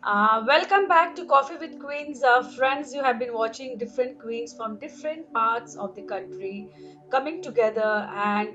Welcome back to Coffee with Queens. Friends, you have been watching different queens from different parts of the country coming together and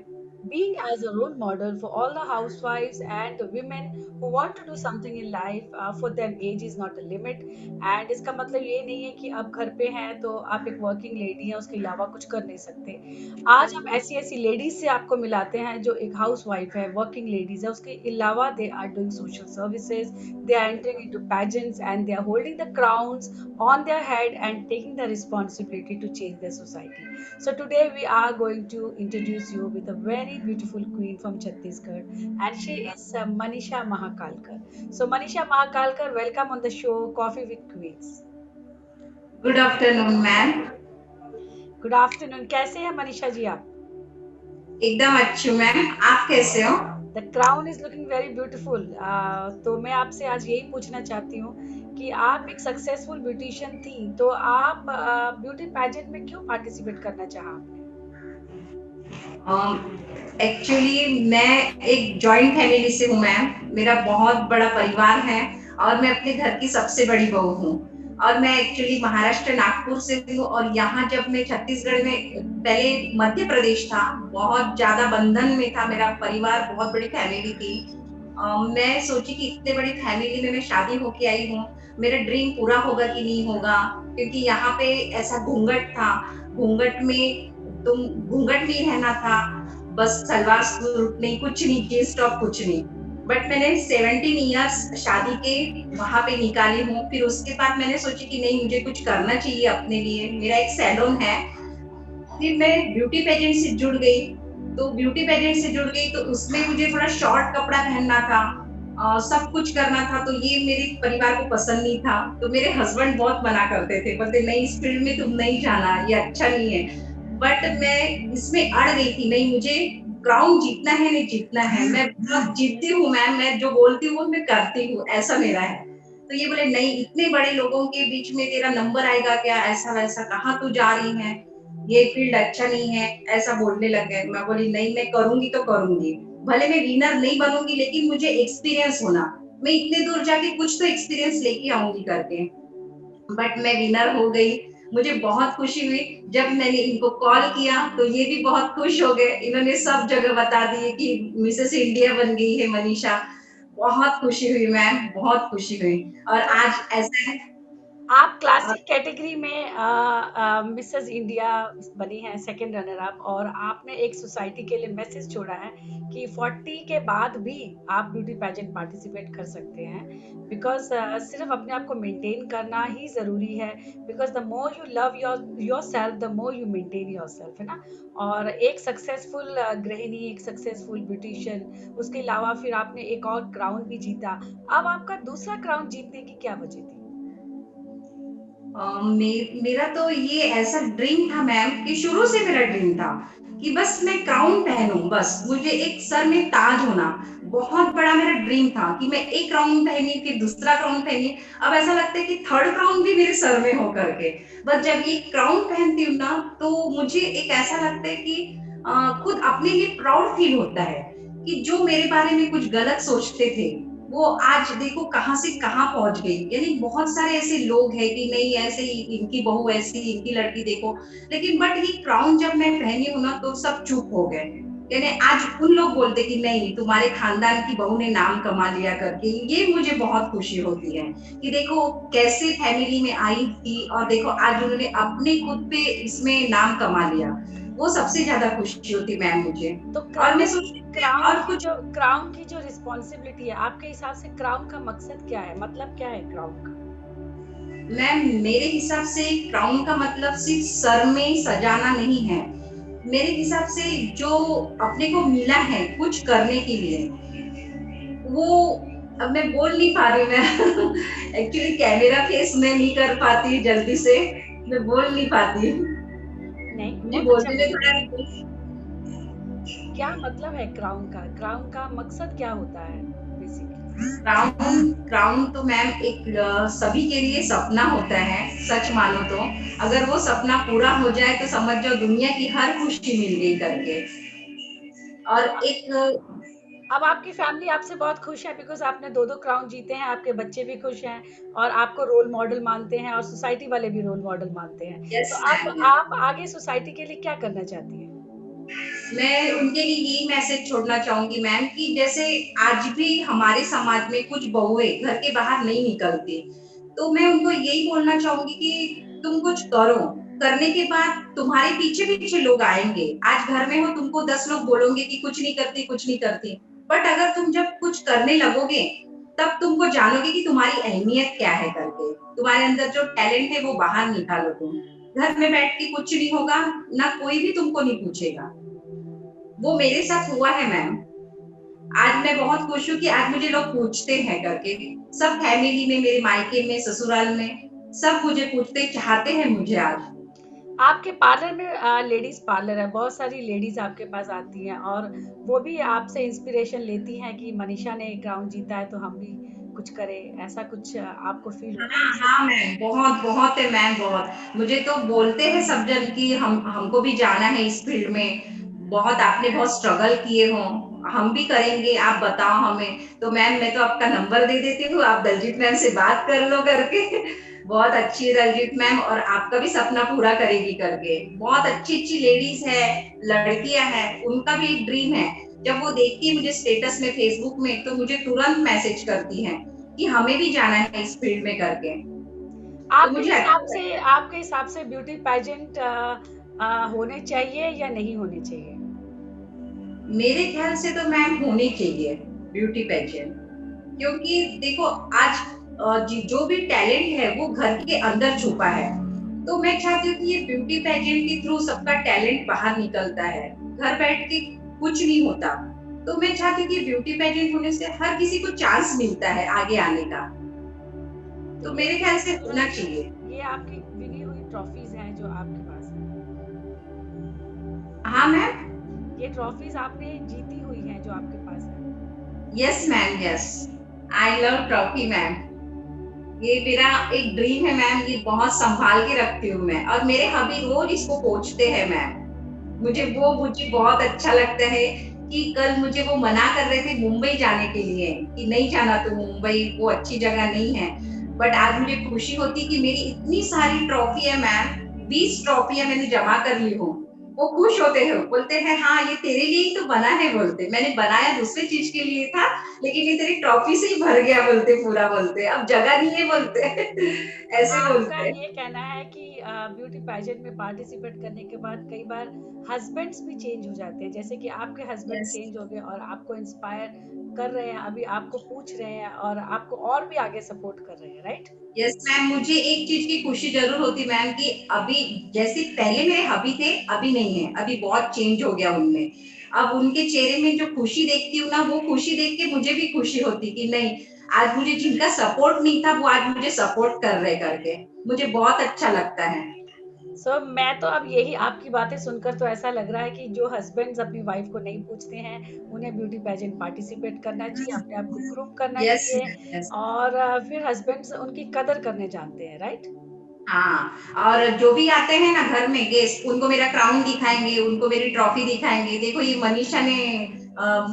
being as a role model for all the housewives and the women who want to do something in life. For them, age is not a limit. And इसका मतलब ये नहीं है कि आप घर पे हैं तो आप एक वर्किंग लेडी हैं उसके अलावा कुछ कर नहीं सकते। आज हम ऐसी ऐसी लेडीज से आपको मिलाते हैं जो एक हाउस वाइफ है, वर्किंग लेडीज है, उसके अलावा they are doing social services, they are entering into pageants and they are holding the crowns on their head and taking the responsibility to change their society. So today we are going to introduce you with a very beautiful queen from Chhattisgarh, and she is Manisha Mahakalkar. So Manisha Mahakalkar, welcome on the show Coffee with Queens. Good afternoon ma'am. Good afternoon, कैसे हैं मनीषा जी आप? एकदम अच्छी हूँ ma'am, आप कैसे हो? The crown is looking very beautiful. तो मैं आपसे आज यही पूछना चाहती हूँ कि आप एक सक्सेसफुल ब्यूटिशियन थी, तो आप ब्यूटी पैजेंट में क्यों पार्टिसिपेट करना चाहा आपने? एक्चुअली मैं एक जॉइंट फैमिली से हूँ मैम। मेरा बहुत बड़ा परिवार है और मैं अपने घर की सबसे बड़ी बहू हूँ। और मैं एक्चुअली महाराष्ट्र नागपुर से हूँ और यहाँ जब मैं छत्तीसगढ़ में पहले मध्य प्रदेश था, बहुत ज्यादा बंधन में था मेरा परिवार, बहुत बड़ी फैमिली थी। मैं सोची कि इतने बड़ी फैमिली में मैं शादी होके आई हूँ, मेरा ड्रीम पूरा होगा कि नहीं होगा, क्योंकि यहाँ पे ऐसा घूंघट था। घूंघट में तुम घूंघट में ही रहना था, बस सलवार सूट नहीं, कुछ नहीं, जींस टॉप कुछ नहीं। बट मैंने 17 इयर्स शादी के वहां पे निकाली हूँ। फिर उसके बाद मैंने सोची कि नहीं, मुझे कुछ करना चाहिए अपने लिए। मेरा एक सैलून है। फिर मैं ब्यूटी पेजेंट से जुड़ गई। तो ब्यूटी पेजेंट से जुड़ गई तो उसमें मुझे थोड़ा शॉर्ट कपड़ा पहनना था, सब कुछ करना था। तो ये मेरे परिवार को पसंद नहीं था। तो मेरे हस्बैंड बहुत मना करते थे, बोलते नहीं, इस फील्ड में तुम नहीं जाना, ये अच्छा नहीं है। बट मैं इसमें अड़ गई थी, नहीं, मुझे क्राउन जीतना है, नहीं जीतना है। मैं बहुत जीतती हूँ मैम, मैं जो बोलती हूँ मैं करती हूँ, ऐसा मेरा है। तो ये बोले नहीं, इतने बड़े लोगों के बीच में तेरा नंबर आएगा क्या, ऐसा वैसा, कहाँ तू जा रही है, ये फील्ड अच्छा नहीं है, ऐसा बोलने लग गए। मैं बोली नहीं, मैं करूंगी तो करूंगी, भले मैं विनर नहीं बनूंगी लेकिन मुझे एक्सपीरियंस होना, मैं इतने दूर जाके कुछ तो एक्सपीरियंस लेके आऊंगी करके। बट मैं विनर हो गई। मुझे बहुत खुशी हुई। जब मैंने इनको कॉल किया तो ये भी बहुत खुश हो गए, इन्होंने सब जगह बता दिए कि मिसेस इंडिया बन गई है मनीषा। बहुत खुशी हुई मैम, बहुत खुशी हुई। और तो आज ऐसा है। आप क्लासिक कैटेगरी में मिसेस इंडिया बनी हैं, सेकंड रनर अप, और आपने एक सोसाइटी के लिए मैसेज छोड़ा है कि 40 के बाद भी आप ब्यूटी पेजेंट पार्टिसिपेट कर सकते हैं, बिकॉज सिर्फ अपने आप को मेंटेन करना ही ज़रूरी है। Because the more you love your self the more you maintain your self, है ना? और एक सक्सेसफुल गृहिणी, एक सक्सेसफुल ब्यूटिशियन, उसके अलावा फिर आपने एक और क्राउन भी जीता। अब आपका दूसरा क्राउन जीतने की क्या वजह थी? मेरा तो ये ऐसा ड्रीम था मैम, कि शुरू से मेरा ड्रीम था कि बस मैं क्राउन पहनूं, बस मुझे एक सर में ताज होना, बहुत बड़ा मेरा ड्रीम था कि मैं एक क्राउन पहनी, फिर दूसरा क्राउन पहनी। अब ऐसा लगता है कि थर्ड क्राउन भी मेरे सर में हो करके। बस जब ये क्राउन पहनती हूँ ना, तो मुझे एक ऐसा लगता है कि खुद अपने लिए प्राउड फील होता है कि जो मेरे बारे में कुछ गलत सोचते थे, वो आज देखो कहाँ से कहाँ पहुंच गई। यानी बहुत सारे ऐसे लोग हैं कि नहीं, ऐसे ही इनकी बहू ऐसी, इनकी लड़की देखो। लेकिन बट ये क्राउन जब मैं पहनी हूँ ना, तो सब चुप हो गए। यानी आज उन लोग बोलते कि नहीं, तुम्हारे खानदान की बहू ने नाम कमा लिया करके। ये मुझे बहुत खुशी होती है कि देखो कैसे फैमिली में आई थी और देखो आज उन्होंने अपने खुद पे इसमें नाम कमा लिया। वो सबसे ज्यादा खुशी होती मैम मुझे। तो और मैं सोचती हूँ मैं और कुछ। क्राउन की जो रिस्पॉन्सिबिलिटी है, आपके हिसाब से क्राउन का मकसद क्या है, मतलब क्या है क्राउन का? मैम मेरे हिसाब से क्राउन का मतलब सिर्फ सर में सजाना नहीं है। मेरे हिसाब से जो अपने को मिला है कुछ करने के लिए, वो, अब मैं बोल नहीं पा रही, मैं एक्चुअली कैमरा फेस मैं नहीं कर पाती जल्दी से, मैं बोल नहीं पाती, नहीं, मुझे बहुत अच्छा बोलने में बोल रही हैं। थोड़ा। क्या मतलब है क्राउन का? क्राउन का मकसद क्या होता है बेसिकली? क्राउन क्राउन तो मैम एक सभी के लिए सपना होता है, सच मानो तो। अगर वो सपना पूरा हो जाए तो समझ जाओ दुनिया की हर खुशी मिल गई करके। और एक अब आपकी फैमिली आपसे बहुत खुश है बिकॉज़ आपने 2-2 क्राउन जीते हैं, आपके बच्चे भी खुश हैं और आपको रोल मॉडल मानते हैं और सोसाइटी वाले भी रोल मॉडल मानते हैं। यस तो अब मैम, यस। आप आगे सोसाइटी के लिए क्या करना चाहती हैं? मैं उनके लिए यही मैसेज छोड़ना चाहूंगी मैम कि जैसे आज भी हमारे समाज में कुछ बहुएं घर के बाहर नहीं निकलती, तो मैं उनको यही बोलना चाहूंगी कि तुम कुछ करो, करने के बाद तुम्हारे पीछे पीछे लोग आएंगे। आज घर में हो, तुमको 10 लोग बोलोगे कि कुछ नहीं करती, कुछ नहीं करती, बट अगर तुम जब कुछ करने लगोगे तब तुमको जानोगे कि तुम्हारी अहमियत क्या है करके। तुम्हारे अंदर जो टैलेंट है वो बाहर निकालो तुम। घर में बैठ के कुछ नहीं होगा, ना कोई भी तुमको नहीं पूछेगा। वो मेरे साथ हुआ है मैम। आज मैं बहुत खुश हूँ कि आज मुझे लोग पूछते हैं करके। सब फैमिली में, मेरे मायके में, ससुराल में, सब मुझे पूछते, चाहते हैं मुझे आज। आपके पार्लर में लेडीज़ पार्लर है, बहुत सारी लेडीज़ आपके पास आती हैं और वो भी आपसे इंस्पिरेशन लेती हैं कि मनीषा ने क्राउन जीता है तो हम भी कुछ करें, ऐसा कुछ आपको फ़ील होता है हाँ इससे? हाँ मैम, बहुत बहुत है मैम, बहुत। मुझे तो बोलते हैं सब जन कि हम हमको भी जाना है इस फील्ड में। बहुत आपने बहुत स्ट्रगल किए हो, हम भी करेंगे, आप बताओ हमें। तो मैम मैं तो आपका नंबर दे देती हूँ, आप दलजीत मैम से बात कर लो करके। बहुत अच्छी है दलजीत मैम, और आपका भी सपना पूरा करेगी करके। बहुत अच्छी अच्छी लेडीज है, लड़कियां हैं, उनका भी एक ड्रीम है। जब वो देखती है मुझे स्टेटस में फेसबुक में, तो मुझे तुरंत मैसेज करती हैं कि हमें भी जाना है इस फील्ड में करके। तो मुझे अच्छा लगता है। आपके हिसाब से ब्यूटी पेजेंट होने चाहिए या नहीं होने चाहिए? मेरे ख्याल से तो मैम होनी चाहिए ब्यूटी पेजेंट, क्योंकि देखो आज जो भी टैलेंट है वो घर के अंदर छुपा है। तो मैं चाहती हूँ कि ये ब्यूटी पेजेंट के थ्रू सबका टैलेंट बाहर निकलता है। घर बैठ के कुछ नहीं होता। तो मैं चाहती हूँ कि ब्यूटी पेजेंट होने से हर किसी को चांस मिलता है आगे आने का। तो तो मेरे ख्याल से होना चाहिए। ये आपकी विनी हुई ट्रॉफीज हैं जो आपके पास हैं। हाँ मैम। ये ट्रॉफीज आपने जीती हुई हैं जो आपके पास है। Yes ma'am, yes. I love trophy ma'am. ये मेरा एक ड्रीम है मैम, ये बहुत संभाल के रखती हूँ मैं, और मेरे हबी रोज इसको पोंछते हैं मैम। मुझे बहुत अच्छा लगता है कि कल मुझे वो मना कर रहे थे मुंबई जाने के लिए कि नहीं जाना तू मुंबई, वो अच्छी जगह नहीं है। बट आज मुझे खुशी होती कि मेरी इतनी सारी ट्रॉफी है मैम, 20 ट्रॉफियां मैंने जमा कर ली हूँ। वो खुश होते हैं, बोलते हैं हाँ ये तेरे लिए ही तो बना है, बोलते मैंने बनाया दूसरे चीज के लिए था, लेकिन ये तेरी ट्रॉफी से ही भर गया, बोलते पूरा, बोलते अब जगह नहीं है, बोलते। तो ऐसे आपका बोलते। ये कहना है कि ब्यूटी पेजेंट में पार्टिसिपेट करने के बाद कई बार हस्बैंड्स भी चेंज हो जाते हैं, जैसे कि आपके हस्बैंड यस। चेंज हो गए और आपको इंस्पायर कर रहे हैं, अभी आपको पूछ रहे हैं और आपको और भी आगे सपोर्ट कर रहे हैं, राइट? यस मैम, मुझे एक चीज की खुशी जरूर होती मैम कि अभी जैसे पहले मेरे हबी थे, अभी नहीं है, अभी बहुत चेंज हो गया उनमें। अब उनके चेहरे में जो खुशी देखती हूँ ना, वो खुशी देख के मुझे भी खुशी होती कि नहीं, आज मुझे जिनका सपोर्ट नहीं था वो आज मुझे सपोर्ट कर रहे करके। मुझे बहुत अच्छा लगता है। मैं तो अब यही आपकी बातें सुनकर तो ऐसा लग रहा है कि जो हस्बैंड्स अपनी वाइफ को नहीं पूछते हैं, उन्हें ब्यूटी पेजेंट पार्टिसिपेट करना चाहिए, अपने आप को ग्रूम करना यस चाहिए मैम, यस। और फिर हस्बैंड्स उनकी कदर करने जानते हैं, राइट? हाँ, और जो भी आते हैं ना घर में गेस्ट, उनको मेरा क्राउन दिखाएंगे, उनको मेरी ट्रॉफी दिखाएंगे, देखो ये मनीषा ने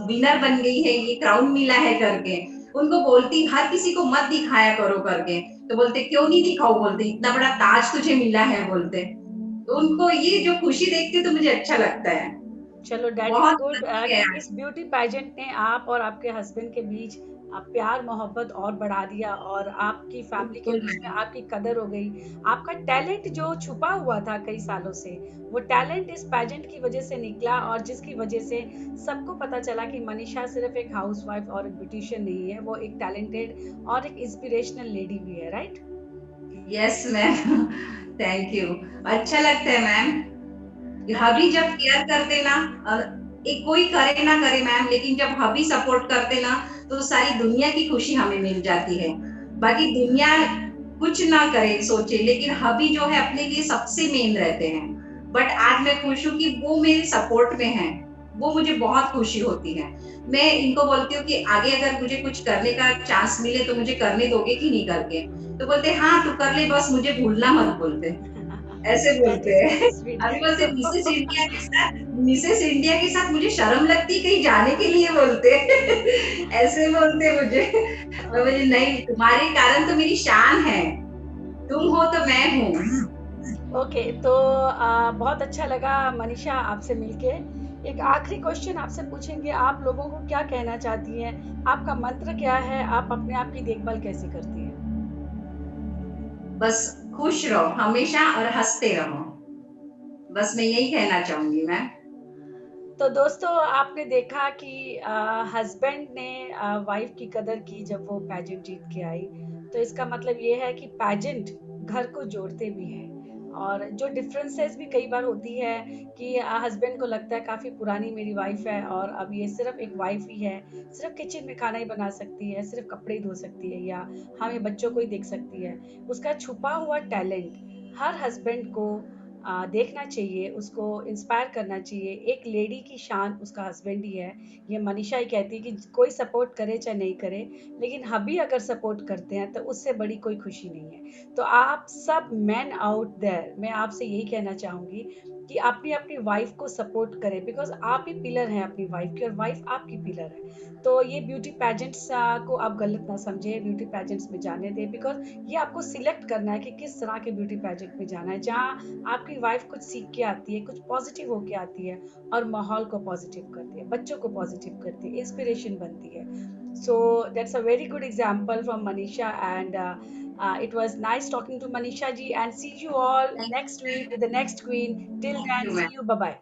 विनर बन गई है, ये क्राउन मिला है करके। उनको बोलती हर किसी को मत दिखाया करो करके। तो बोलते क्यों नहीं दिखाओ, बोलते इतना बड़ा ताज तुझे मिला है, बोलते। तो उनको ये जो खुशी देखती तो मुझे अच्छा लगता है। चलो दैट इज बहुत गुड अच्छी कि है। इस ब्यूटी पेजेंट ने आप और आपके हस्बैंड के बीच प्यार मोहब्बत और बढ़ा दिया और आपकी फैमिली के बिल्कुल बीच में मैम। आपकी कदर हो गई। आपका टैलेंट जो छुपा हुआ था कई सालों से, वो टैलेंट इस पेजेंट की वजह से निकला और जिसकी वजह से सबको पता चला कि मनीषा सिर्फ एक हाउसवाइफ और एक ब्यूटिशियन नहीं है, वो एक टैलेंटेड और एक इंस्पिरेशनल लेडी भी है, right? Yes ma'am. Thank you. अच्छा लगता है मैम। Thank hubby you. जब केयर करते ना, एक कोई करे ना करे मैम, लेकिन जब हबी सपोर्ट करते ना, तो सारी दुनिया की खुशी हमें मिल जाती है। बाकी दुनिया कुछ ना करे सोचे, लेकिन हबी जो है अपने लिए सबसे मेन रहते हैं। बट आज मैं खुश हूँ कि वो मेरे सपोर्ट में है, वो मुझे बहुत खुशी होती है। मैं इनको बोलती हूँ कि आगे अगर मुझे कुछ करने का चांस मिले तो मुझे करने दोगे कि नहीं करके। तो बोलते हाँ तू कर ले, बस मुझे भूलना मत, बोलते ऐसे दैट बोलते इज वेरी हैं। स्वीट। अभी बोलते तो मिसेस इंडिया के साथ मुझे शर्म लगती, कहीं जाने के लिए बोलते ऐसे बोलते मुझे। मैं बोली नहीं, तुम्हारे कारण तो मेरी शान है, तुम हो तो मैं हूँ। ओके, तो बहुत अच्छा लगा मनीषा आपसे मिलके। एक आखिरी क्वेश्चन आपसे पूछेंगे, आप लोगों को क्या कहना चाहती हैं? आपका मंत्र क्या है? आप अपने आप की देखभाल कैसे करती हैं? बस खुश रहो हमेशा और हंसते रहो, बस मैं यही कहना चाहूंगी मैम। तो दोस्तों, आपने देखा कि हस्बैंड ने वाइफ की कदर की जब वो पैजेंट जीत के आई। तो इसका मतलब ये है कि पैजेंट घर को जोड़ते भी हैं। और जो डिफरेंसेस भी कई बार होती है कि हस्बैंड को लगता है काफ़ी पुरानी मेरी वाइफ है और अब ये सिर्फ एक वाइफ ही है, सिर्फ किचन में खाना ही बना सकती है, सिर्फ कपड़े ही धो सकती है, या हमें बच्चों को ही देख सकती है। उसका छुपा हुआ टैलेंट हर हस्बैंड को देखना चाहिए, उसको इंस्पायर करना चाहिए। एक लेडी की शान उसका हस्बैंड ही है। ये मनीषा ही कहती है कि कोई सपोर्ट करे चाहे नहीं करे, लेकिन हबी अगर सपोर्ट करते हैं तो उससे बड़ी कोई खुशी नहीं है। तो आप सब मैन आउट देयर, मैं आपसे यही कहना चाहूंगी कि अपनी अपनी वाइफ को सपोर्ट करें, बिकॉज आप ही पिलर हैं अपनी वाइफ की और वाइफ आपकी पिलर है। तो ये ब्यूटी पैजेंट्स को आप गलत ना समझे, ब्यूटी पैजेंट्स में जाने दें, बिकॉज ये आपको सिलेक्ट करना है कि किस तरह के ब्यूटी पैजेंट में जाना है, जहाँ आपकी वाइफ कुछ सीख के आती है, कुछ पॉजिटिव होके आती है और माहौल को पॉजिटिव करती है, बच्चों को पॉजिटिव करती है, इंस्पिरेशन बनती है। So that's a very good example from Manisha, and it was nice talking to Manisha ji, and see you all thank next week with the next queen. Till then, you see ma'am. you. Bye bye.